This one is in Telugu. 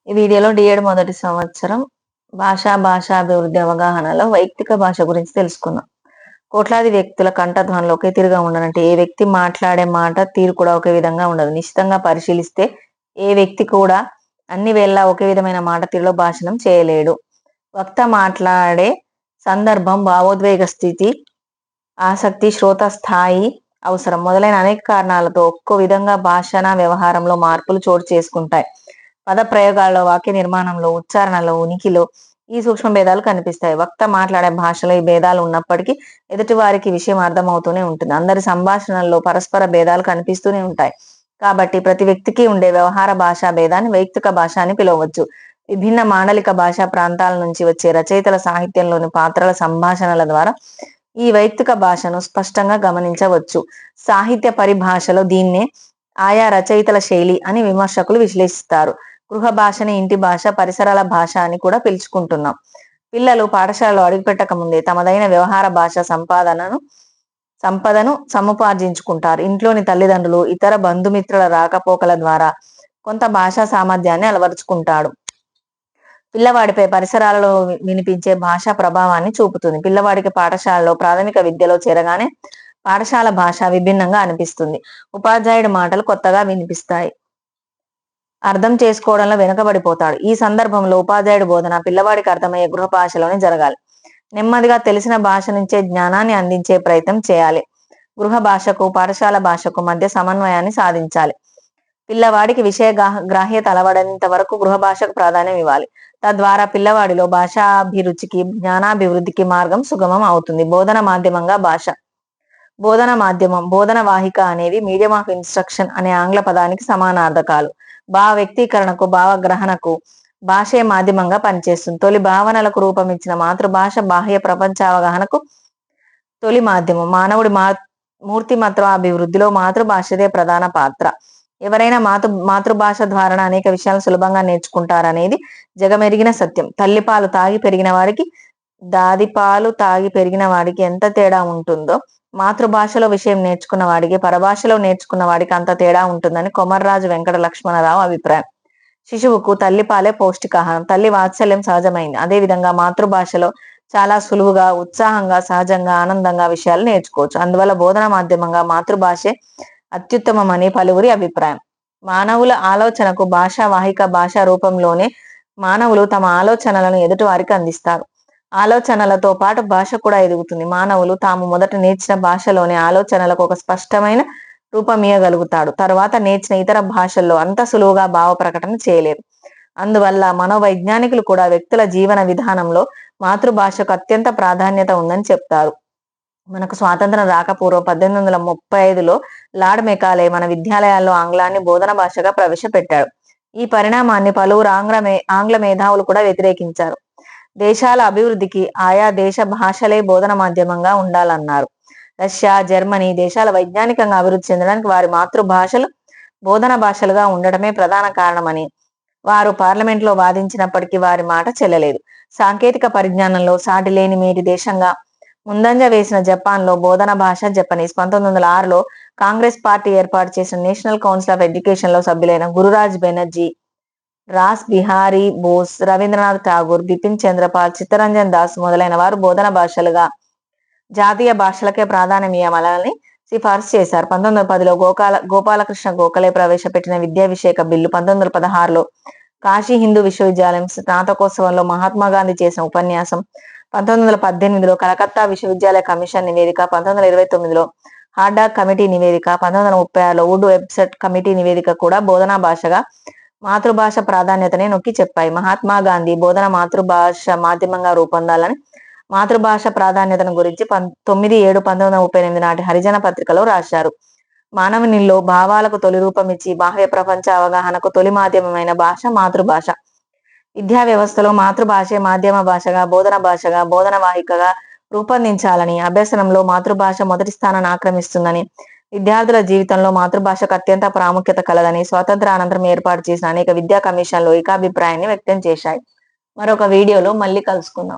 ఈ వీడియోలో డిఎడ్ మొదటి సంవత్సరం భాషాభివృద్ధి అవగాహనలో వైయక్తిక భాష గురించి తెలుసుకుందాం. కోట్లాది వ్యక్తుల కంఠధ్వనులు ఒకే తీరుగా ఉండనంటే ఏ వ్యక్తి మాట్లాడే మాట తీరు కూడా ఒకే విధంగా ఉండదు. నిశ్చితంగా పరిశీలిస్తే ఏ వ్యక్తి కూడా అన్ని వేళలా ఒకే విధమైన మాట తీరులో భాషణం చేయలేడు. వక్త మాట్లాడే సందర్భం, భావోద్వేగ స్థితి, ఆసక్తి, శ్రోత స్థాయి అవసరం మొదలైన అనేక కారణాలతో ఒక్కో విధంగా భాషణ వ్యవహారంలో మార్పులు చోటు చేసుకుంటాయి. పద ప్రయోగాల్లో, వాక్య నిర్మాణంలో, ఉచ్చారణలో, ఉనికిలో ఈ సూక్ష్మ భేదాలు కనిపిస్తాయి. వక్త మాట్లాడే భాషలో ఈ భేదాలు ఉన్నప్పటికీ ఎదుటి వారికి విషయం అర్థమవుతూనే ఉంటుంది. అందరి సంభాషణల్లో పరస్పర భేదాలు కనిపిస్తూనే ఉంటాయి. కాబట్టి ప్రతి వ్యక్తికి ఉండే వ్యవహార భాషా భేదాన్ని వైయక్తిక భాష అని పిలవచ్చు. విభిన్న మాండలిక భాషా ప్రాంతాల నుంచి వచ్చే రచయితల సాహిత్యంలోని పాత్రల సంభాషణల ద్వారా ఈ వైయక్తిక భాషను స్పష్టంగా గమనించవచ్చు. సాహిత్య పరిభాషలో దీన్నే ఆయా రచయితల శైలి అని విమర్శకులు విశ్లేషిస్తారు. గృహ భాషని ఇంటి భాష, పరిసరాల భాష అని కూడా పిలుచుకుంటున్నాం. పిల్లలు పాఠశాలలో అడుగుపెట్టక ముందే తమదైన వ్యవహార భాష సంపదను సముపార్జించుకుంటారు. ఇంట్లోని తల్లిదండ్రులు, ఇతర బంధుమిత్రుల రాకపోకల ద్వారా కొంత భాషా సామర్థ్యాన్ని అలవరుచుకుంటాడు. పిల్లవాడిపై పరిసరాలలో వినిపించే భాషా ప్రభావాన్ని చూపుతుంది. పిల్లవాడికి పాఠశాలలో ప్రాథమిక విద్యలో చేరగానే పాఠశాల భాష విభిన్నంగా అనిపిస్తుంది. ఉపాధ్యాయుడి మాటలు కొత్తగా వినిపిస్తాయి. అర్థం చేసుకోవడంలో వెనుకబడిపోతాడు. ఈ సందర్భంలో ఉపాధ్యాయుడి బోధన పిల్లవాడికి అర్థమయ్యే గృహ భాషలోనే జరగాలి. నెమ్మదిగా తెలిసిన భాష నుంచే జ్ఞానాన్ని అందించే ప్రయత్నం చేయాలి. గృహ భాషకు, పాఠశాల భాషకు మధ్య సమన్వయాన్ని సాధించాలి. పిల్లవాడికి విషయ గ్రాహ్యత అలవడేంత వరకు గృహ భాషకు ప్రాధాన్యం ఇవ్వాలి. తద్వారా పిల్లవాడిలో భాషాభిరుచికి, జ్ఞానాభివృద్ధికి మార్గం సుగమం అవుతుంది. బోధన మాధ్యమంగా భాష. బోధన మాధ్యమం, బోధన వాహిక అనేవి మీడియం ఆఫ్ ఇన్స్ట్రక్షన్ అనే ఆంగ్ల పదానికి సమానార్థకాలు. భావ వ్యక్తీకరణకు, భావగ్రహణకు భాషే మాధ్యమంగా పనిచేస్తుంది. తొలి భావనలకు రూపమిచ్చిన మాతృభాష బాహ్య ప్రపంచావగాహనకు తొలి మాధ్యమం. మానవుడి మూర్తిమత్వాభివృద్ధిలో మాతృభాషదే ప్రధాన పాత్ర. ఎవరైనా మాతృభాష ద్వారా అనేక విషయాలు సులభంగా నేర్చుకుంటారనేది జగమెరిగిన సత్యం. తల్లిపాలు తాగి పెరిగిన వాడికి, దాదిపాలు తాగి పెరిగిన వాడికి ఎంత తేడా ఉంటుందో మాతృభాషలో విషయం నేర్చుకున్న వాడికి, పరభాషలో నేర్చుకున్న వాడికి అంత తేడా ఉంటుందని కొమర్రాజు వెంకట లక్ష్మణరావు అభిప్రాయం. శిశువుకు తల్లిపాలే పౌష్టికాహారం. తల్లి వాత్సల్యం సహజమైంది. అదేవిధంగా మాతృభాషలో చాలా సులువుగా, ఉత్సాహంగా, సహజంగా, ఆనందంగా విషయాలు నేర్చుకోవచ్చు. అందువల్ల బోధన మాధ్యమంగా మాతృభాషే అత్యుత్తమమని పలువురి అభిప్రాయం. మానవుల ఆలోచనకు భాషా వాహిక. భాషా రూపంలోనే మానవులు తమ ఆలోచనలను ఎదుటి వారికి అందిస్తారు. ఆలోచనలతో పాటు భాష కూడా ఎదుగుతుంది. మానవులు తాము మొదట నేర్చిన భాషలోనే ఆలోచనలకు ఒక స్పష్టమైన రూపమీయగలుగుతాడు. తర్వాత నేర్చిన ఇతర భాషల్లో అంత సులువుగా భావ ప్రకటన చేయలేరు. అందువల్ల మనోవైజ్ఞానికులు కూడా వ్యక్తుల జీవన విధానంలో మాతృభాషకు అత్యంత ప్రాధాన్యత ఉందని చెప్తారు. మనకు స్వాతంత్రం రాకపూర్వం 1835లో లార్డ్ మెకాలే మన విద్యాలయాల్లో ఆంగ్లాన్ని బోధన భాషగా ప్రవేశపెట్టాడు. ఈ పరిణామాన్ని పలువురు ఆంగ్ల మేధావులు కూడా వ్యతిరేకించారు. దేశాల అభివృద్ధికి ఆయా దేశ భాషలే బోధన మాధ్యమంగా ఉండాలన్నారు. రష్యా, జర్మనీ దేశాల వైజ్ఞానికంగా అభివృద్ధి చెందడానికి వారి మాతృభాషలు బోధన భాషలుగా ఉండటమే ప్రధాన కారణమని వారు పార్లమెంట్లో వాదించినప్పటికీ వారి మాట చెల్లలేదు. సాంకేతిక పరిజ్ఞానంలో సాటి లేని మేటి దేశంగా ముందంజ వేసిన జపాన్లో బోధన భాష జపనీస్. 1906లో కాంగ్రెస్ పార్టీ ఏర్పాటు చేసిన నేషనల్ కౌన్సిల్ ఆఫ్ ఎడ్యుకేషన్ లో సభ్యులైన గురురాజ్ బెనర్జీ, రాస్ బిహారీ బోస్, రవీంద్రనాథ్ ఠాగూర్, బిపిన్ చంద్రపాల్, చిత్తరంజన్ దాస్ మొదలైన వారు బోధన భాషలుగా జాతీయ భాషలకే ప్రాధాన్యం ఇవ్వాలని సిఫార్సు చేశారు. 1910లో గోపాలకృష్ణ గోఖలే ప్రవేశపెట్టిన విద్యాభిషేక బిల్లు, 1916లో కాశీ హిందూ విశ్వవిద్యాలయం స్నాతకోత్సవంలో మహాత్మా గాంధీ చేసిన ఉపన్యాసం, 1918లో కలకత్తా విశ్వవిద్యాలయ కమిషన్ నివేదిక, 1929లో హార్డాక్ కమిటీ నివేదిక, 1936లో వుడ్ వెబ్సెట్ కమిటీ నివేదిక కూడా బోధనా భాషగా మాతృభాష ప్రాధాన్యతనే నొక్కి చెప్పాయి. మహాత్మా గాంధీ బోధన మాతృభాష మాధ్యమంగా రూపొందాలని, మాతృభాష ప్రాధాన్యతను గురించి 9/7/1938 నాటి హరిజన పత్రికలో రాశారు. మానవునిలో భావాలకు తొలి రూపమిచ్చి బాహ్య ప్రపంచ అవగాహనకు తొలి మాధ్యమమైన భాష మాతృభాష. విద్యా వ్యవస్థలో మాతృభాషే మాధ్యమ భాషగా, బోధన భాషగా, బోధన వాహికగా రూపొందించాలని, అభ్యసనంలో మాతృభాష మొదటి స్థానాన్ని ఆక్రమిస్తుందని, విద్యార్థుల జీవితంలో మాతృభాషకు అత్యంత ప్రాముఖ్యత కలదని స్వాతంత్రానంతరం ఏర్పాటు చేసిన అనేక విద్యా కమిషన్లు ఏకాభిప్రాయాన్ని వ్యక్తం చేశాయి. మరొక వీడియోలో మళ్ళీ కలుసుకుందాం.